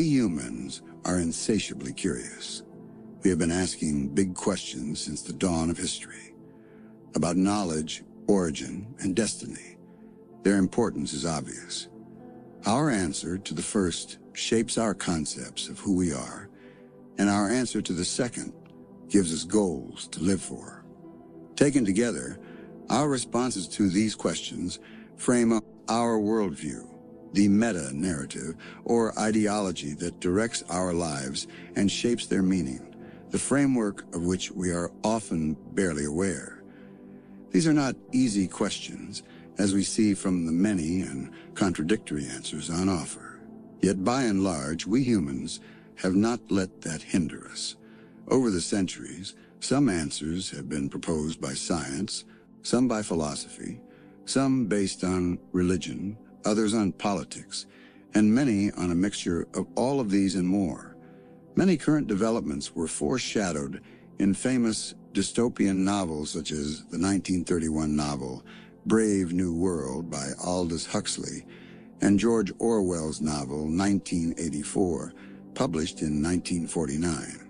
humans are insatiably curious. We have been asking big questions since the dawn of history about knowledge, origin, and destiny. Their importance is obvious. Our answer to the first shapes our concepts of who we are, and our answer to the second gives us goals to live for. Taken together, our responses to these questions frame up our worldview, the meta-narrative or ideology that directs our lives and shapes their meaning, the framework of which we are often barely aware. These are not easy questions, as we see from the many and contradictory answers on offer. Yet by and large, we humans have not let that hinder us. Over the centuries, some answers have been proposed by science, some by philosophy, some based on religion, others on politics, and many on a mixture of all of these and more. Many current developments were foreshadowed in famous dystopian novels such as the 1931 novel Brave New World by Aldous Huxley and George Orwell's novel 1984, published in 1949.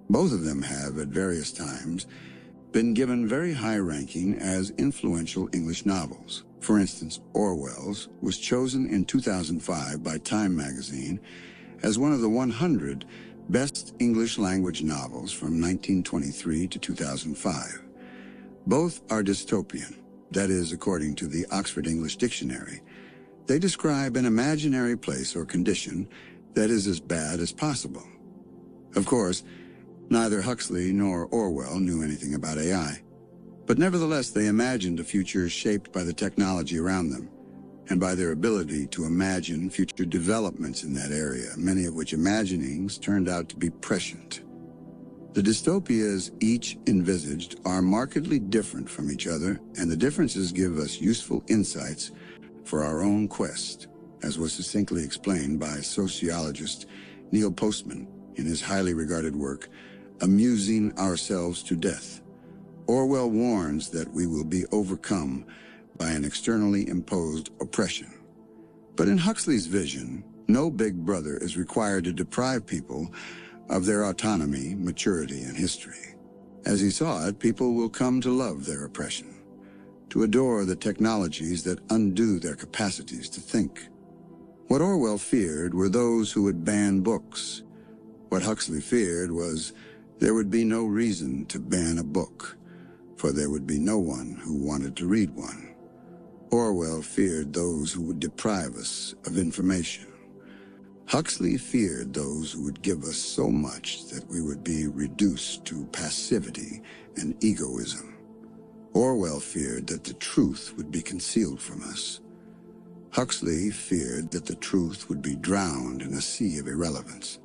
Both of them have, at various times, been given very high ranking as influential English novels. For instance, Orwell's was chosen in 2005 by Time magazine as one of the 100 best English language novels from 1923 to 2005. Both are dystopian, that is, according to the Oxford English Dictionary. They describe an imaginary place or condition that is as bad as possible. Of course, neither Huxley nor Orwell knew anything about AI, but nevertheless they imagined a future shaped by the technology around them and by their ability to imagine future developments in that area, many of which imaginings turned out to be prescient. The dystopias each envisaged are markedly different from each other, and the differences give us useful insights for our own quest, as was succinctly explained by sociologist Neil Postman in his highly regarded work, Amusing Ourselves to Death. Orwell warns that we will be overcome by an externally imposed oppression. But in Huxley's vision, no big brother is required to deprive people of their autonomy, maturity, and history. As he saw it, people will come to love their oppression, to adore the technologies that undo their capacities to think. What Orwell feared were those who would ban books. What Huxley feared was there would be no reason to ban a book, for there would be no one who wanted to read one. Orwell feared those who would deprive us of information. Huxley feared those who would give us so much that we would be reduced to passivity and egoism. Orwell feared that the truth would be concealed from us. Huxley feared that the truth would be drowned in a sea of irrelevance.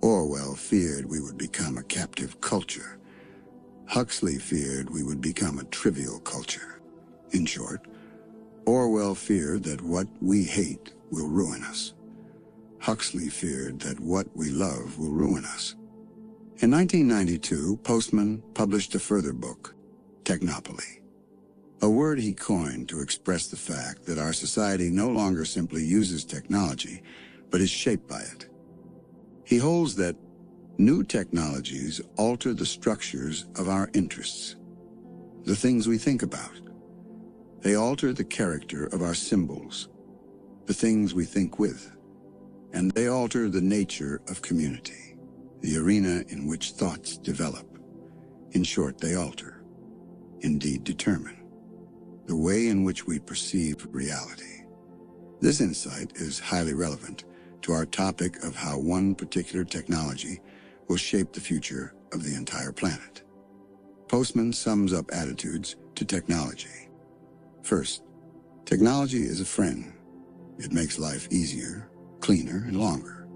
Orwell feared we would become a captive culture. Huxley feared we would become a trivial culture. In short, Orwell feared that what we hate will ruin us. Huxley feared that what we love will ruin us. In 1992, Postman published a further book, Technopoly, a word he coined to express the fact that our society no longer simply uses technology, but is shaped by it. He holds that new technologies alter the structures of our interests, the things we think about. They alter the character of our symbols, the things we think with, and they alter the nature of community, the arena in which thoughts develop. In short, they alter, indeed determine, the way in which we perceive reality. This insight is highly relevant to our topic of how one particular technology will shape the future of the entire planet. Postman sums up attitudes to technology. First, technology is a friend. It makes life easier, cleaner, and longer.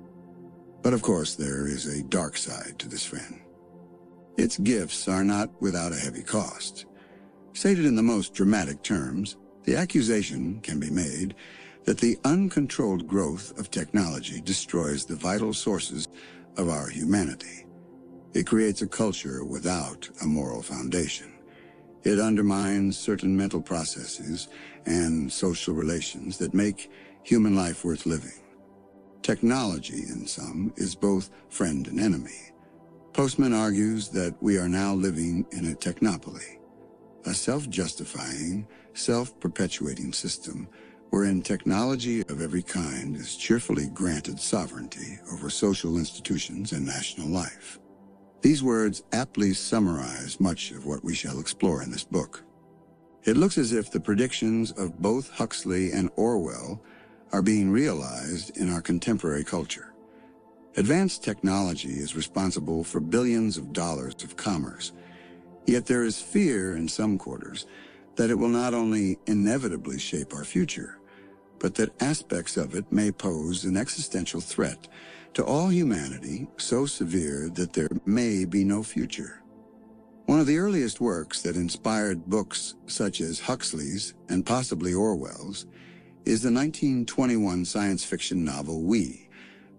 But of course, there is a dark side to this friend. Its gifts are not without a heavy cost. Stated in the most dramatic terms, the accusation can be made that the uncontrolled growth of technology destroys the vital sources of our humanity. It creates a culture without a moral foundation. It undermines certain mental processes and social relations that make human life worth living. Technology, in some, is both friend and enemy. Postman argues that we are now living in a technopoly, a self-justifying, self-perpetuating system wherein technology of every kind is cheerfully granted sovereignty over social institutions and national life. These words aptly summarize much of what we shall explore in this book. It looks as if the predictions of both Huxley and Orwell are being realized in our contemporary culture. Advanced technology is responsible for billions of dollars of commerce, yet there is fear in some quarters that it will not only inevitably shape our future, but that aspects of it may pose an existential threat to all humanity so severe that there may be no future. One of the earliest works that inspired books such as Huxley's and possibly Orwell's is the 1921 science fiction novel We,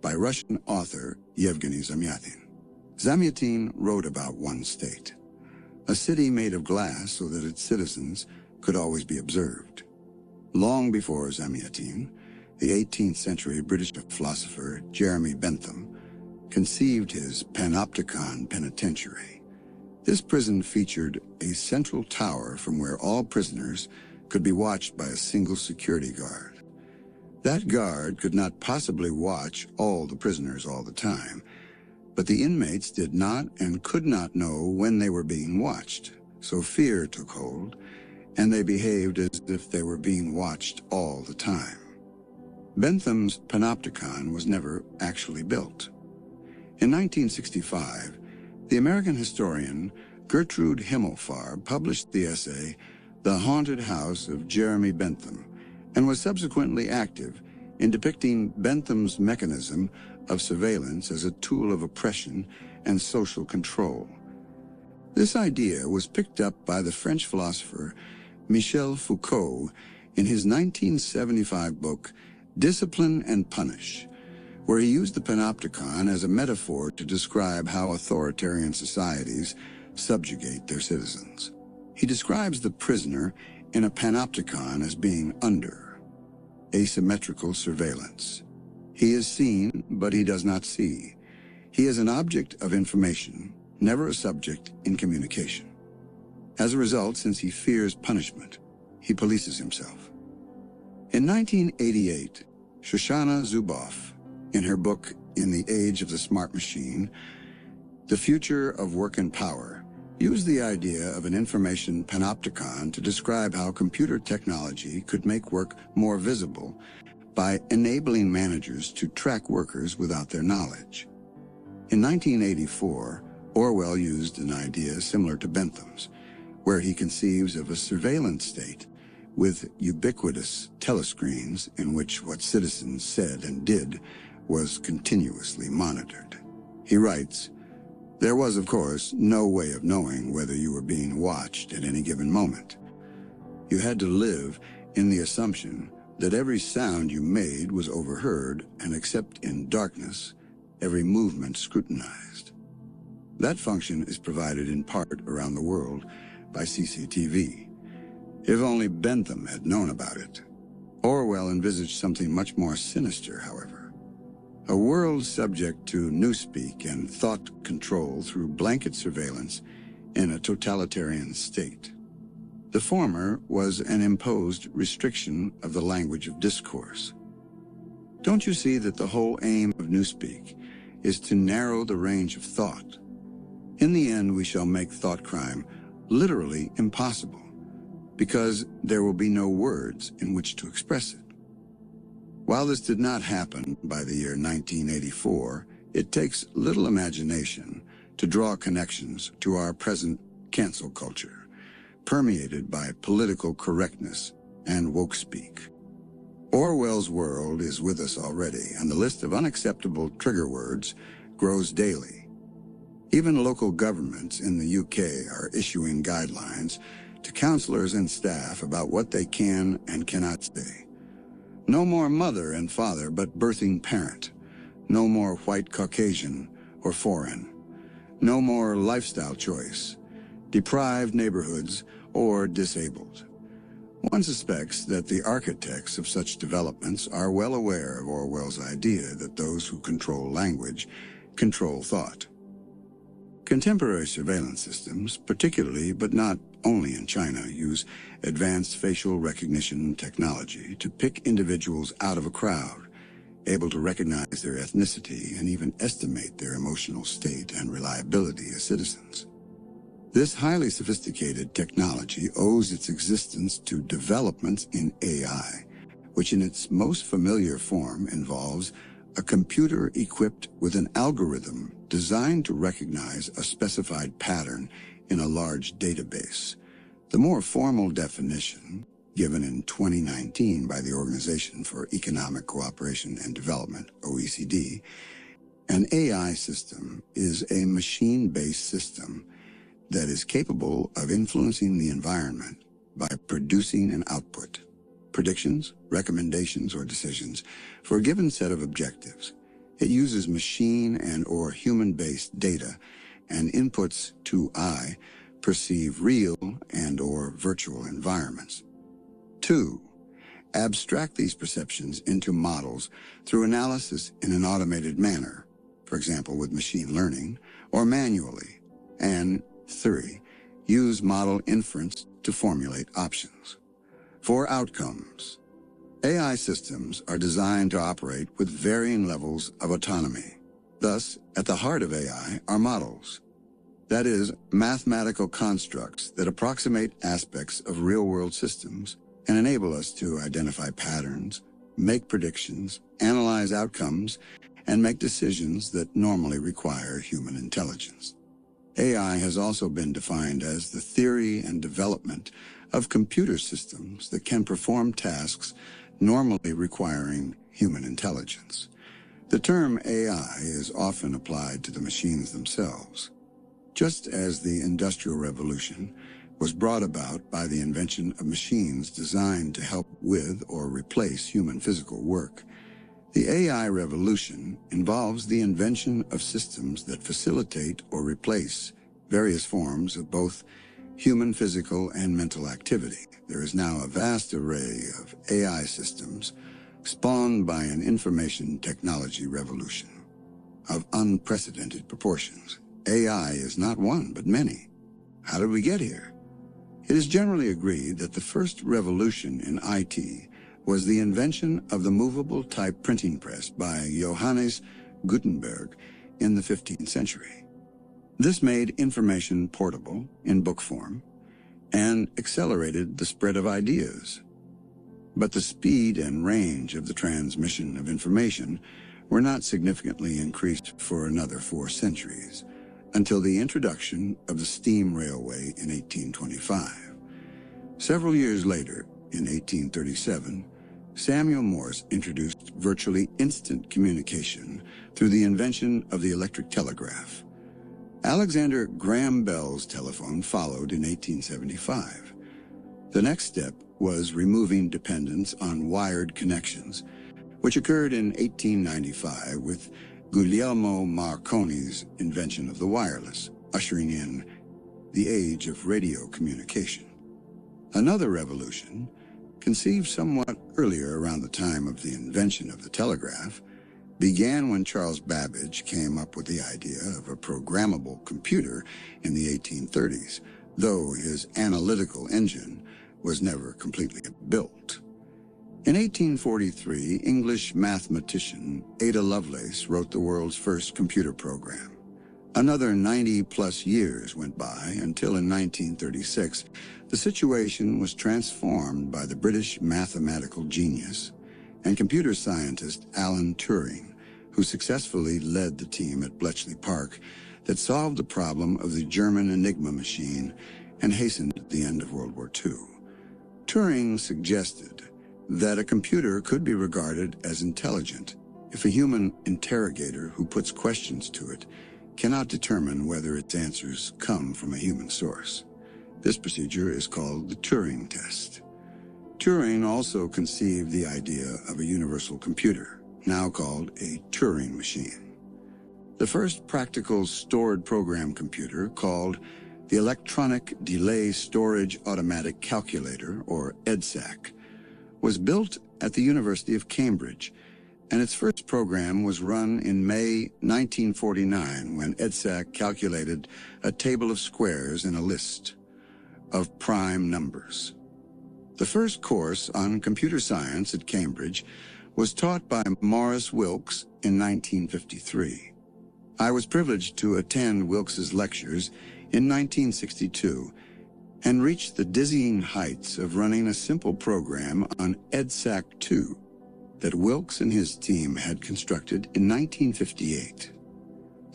by Russian author Yevgeny Zamyatin. Zamyatin wrote about one state, a city made of glass so that its citizens could always be observed. Long before Zamyatin, the 18th century British philosopher Jeremy Bentham conceived his panopticon penitentiary. This prison featured a central tower from where all prisoners could be watched by a single security guard. That guard could not possibly watch all the prisoners all the time, but the inmates did not and could not know when they were being watched, so fear took hold, and they behaved as if they were being watched all the time. Bentham's panopticon was never actually built. In 1965, the American historian Gertrude Himmelfarb published the essay The Haunted House of Jeremy Bentham, and was subsequently active in depicting Bentham's mechanism of surveillance as a tool of oppression and social control. This idea was picked up by the French philosopher Michel Foucault in his 1975 book Discipline and Punish, where he used the panopticon as a metaphor to describe how authoritarian societies subjugate their citizens. He describes the prisoner in a panopticon as being under asymmetrical surveillance. He is seen, but he does not see. He is an object of information, never a subject in communication. As a result, since he fears punishment, he polices himself. In 1988, Shoshana Zuboff, in her book In the Age of the Smart Machine, The Future of Work and Power, used the idea of an information panopticon to describe how computer technology could make work more visible by enabling managers to track workers without their knowledge. In 1984, Orwell used an idea similar to Bentham's, where he conceives of a surveillance state with ubiquitous telescreens in which what citizens said and did was continuously monitored. He writes, "There was, of course, no way of knowing whether you were being watched at any given moment. You had to live in the assumption that every sound you made was overheard, and except in darkness, every movement scrutinized. That function is provided in part around the world by CCTV. If only Bentham had known about it." Orwell envisaged something much more sinister, however. A world subject to newspeak and thought control through blanket surveillance in a totalitarian state. The former was an imposed restriction of the language of discourse. Don't you see that the whole aim of newspeak is to narrow the range of thought? In the end, we shall make thought crime literally impossible, because there will be no words in which to express it. While this did not happen by the year 1984, it takes little imagination to draw connections to our present cancel culture, permeated by political correctness and woke speak. Orwell's world is with us already, and the list of unacceptable trigger words grows daily. Even local governments in the UK are issuing guidelines to counselors and staff about what they can and cannot say. No more mother and father, but birthing parent. No more white Caucasian or foreign. No more lifestyle choice, deprived neighborhoods, or disabled. One suspects that the architects of such developments are well aware of Orwell's idea that those who control language control thought. Contemporary surveillance systems, particularly but not only in China, use advanced facial recognition technology to pick individuals out of a crowd, able to recognize their ethnicity and even estimate their emotional state and reliability as citizens. This highly sophisticated technology owes its existence to developments in AI, which in its most familiar form involves a computer equipped with an algorithm designed to recognize a specified pattern in a large database. The more formal definition, given in 2019 by the Organization for Economic Cooperation and Development, OECD, an AI system is a machine-based system that is capable of influencing the environment by producing an output, predictions, recommendations, or decisions for a given set of objectives. It uses machine and/or human-based data and inputs to perceive real and/or virtual environments. 2. Abstract these perceptions into models through analysis in an automated manner, for example with machine learning, or manually. And 3. Use model inference to formulate options. For outcomes, AI systems are designed to operate with varying levels of autonomy. Thus, at the heart of AI are models. That is, mathematical constructs that approximate aspects of real-world systems and enable us to identify patterns, make predictions, analyze outcomes, and make decisions that normally require human intelligence. AI has also been defined as the theory and development of computer systems that can perform tasks normally requiring human intelligence. The term AI is often applied to the machines themselves. Just as the Industrial Revolution was brought about by the invention of machines designed to help with or replace human physical work, the AI revolution involves the invention of systems that facilitate or replace various forms of both human physical and mental activity. There is now a vast array of AI systems spawned by an information technology revolution of unprecedented proportions. AI is not one, but many. How did we get here? It is generally agreed that the first revolution in IT was the invention of the movable type printing press by Johannes Gutenberg in the 15th century. This made information portable in book form and accelerated the spread of ideas. But the speed and range of the transmission of information were not significantly increased for another 4 centuries, until the introduction of the steam railway in 1825. Several years later, in 1837, Samuel Morse introduced virtually instant communication through the invention of the electric telegraph. Alexander Graham Bell's telephone followed in 1875. The next step was removing dependence on wired connections, which occurred in 1895 with Guglielmo Marconi's invention of the wireless, ushering in the age of radio communication. Another revolution, conceived somewhat earlier around the time of the invention of the telegraph, began when Charles Babbage came up with the idea of a programmable computer in the 1830s, though his analytical engine was never completely built. In 1843, English mathematician Ada Lovelace wrote the world's first computer program. Another 90-plus years went by until in 1936, the situation was transformed by the British mathematical genius and computer scientist Alan Turing, who successfully led the team at Bletchley Park that solved the problem of the German Enigma machine and hastened the end of World War II. Turing suggested that a computer could be regarded as intelligent if a human interrogator who puts questions to it cannot determine whether its answers come from a human source. This procedure is called the Turing test. Turing also conceived the idea of a universal computer, now called a Turing machine. The first practical stored program computer, called The Electronic Delay Storage Automatic Calculator, or EDSAC, was built at the University of Cambridge, and its first program was run in May 1949 when EDSAC calculated a table of squares in a list of prime numbers. The first course on computer science at Cambridge was taught by Maurice Wilkes in 1953. I was privileged to attend Wilkes's lectures in 1962 and reached the dizzying heights of running a simple program on EDSAC-2 that Wilkes and his team had constructed in 1958.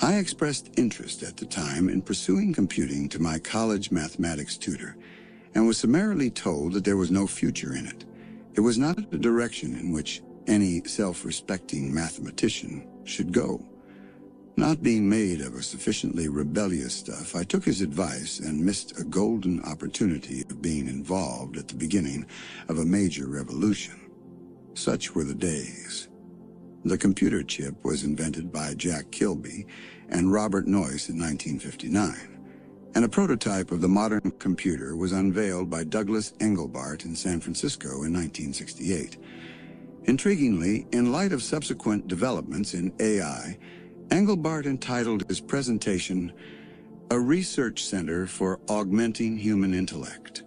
I expressed interest at the time in pursuing computing to my college mathematics tutor and was summarily told that there was no future in it. It was not a direction in which any self-respecting mathematician should go. Not being made of a sufficiently rebellious stuff, I took his advice and missed a golden opportunity of being involved at the beginning of a major revolution. Such were the days. The computer chip was invented by Jack Kilby and Robert Noyce in 1959, and a prototype of the modern computer was unveiled by Douglas Engelbart in San Francisco in 1968. Intriguingly, in light of subsequent developments in AI, Engelbart entitled his presentation, "A Research Center for Augmenting Human Intellect."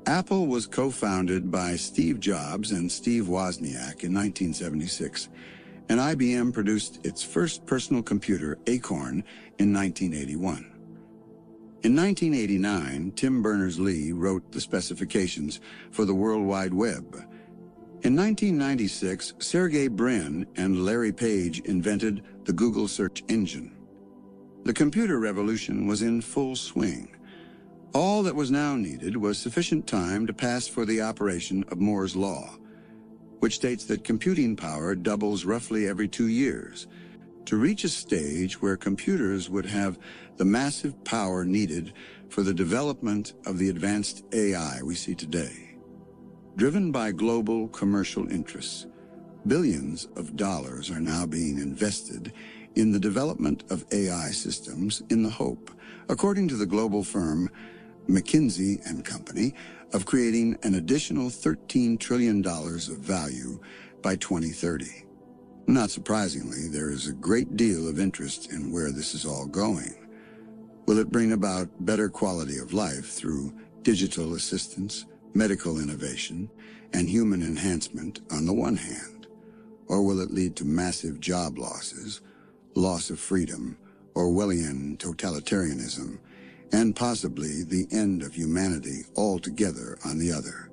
Apple was co-founded by Steve Jobs and Steve Wozniak in 1976, and IBM produced its first personal computer, Acorn, in 1981. In 1989, Tim Berners-Lee wrote the specifications for the World Wide Web. In 1996, Sergey Brin and Larry Page invented the Google search engine. The computer revolution was in full swing. All that was now needed was sufficient time to pass for the operation of Moore's Law, which states that computing power doubles roughly every 2 years, to reach a stage where computers would have the massive power needed for the development of the advanced AI we see today. Driven by global commercial interests, billions of dollars are now being invested in the development of AI systems in the hope, according to the global firm McKinsey & Company, of creating an additional $13 trillion of value by 2030. Not surprisingly, there is a great deal of interest in where this is all going. Will it bring about better quality of life through digital assistance, medical innovation, and human enhancement on the one hand? Or will it lead to massive job losses, loss of freedom, Orwellian totalitarianism, and possibly the end of humanity altogether on the other?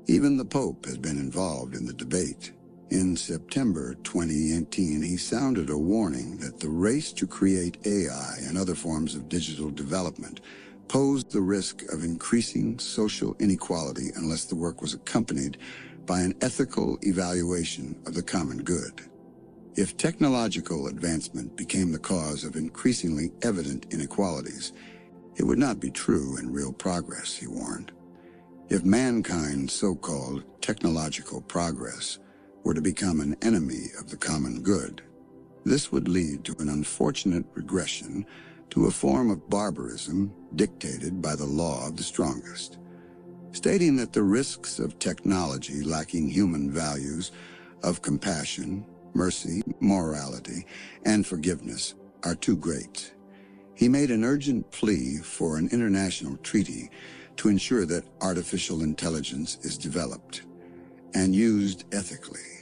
Even the Pope has been involved in the debate. In September 2018, he sounded a warning that the race to create AI and other forms of digital development posed the risk of increasing social inequality unless the work was accompanied by an ethical evaluation of the common good. If technological advancement became the cause of increasingly evident inequalities, it would not be true in real progress, he warned. If mankind's so-called technological progress were to become an enemy of the common good, this would lead to an unfortunate regression to a form of barbarism dictated by the law of the strongest, stating that the risks of technology lacking human values of compassion, mercy, morality, and forgiveness are too great. He made an urgent plea for an international treaty to ensure that artificial intelligence is developed and used ethically.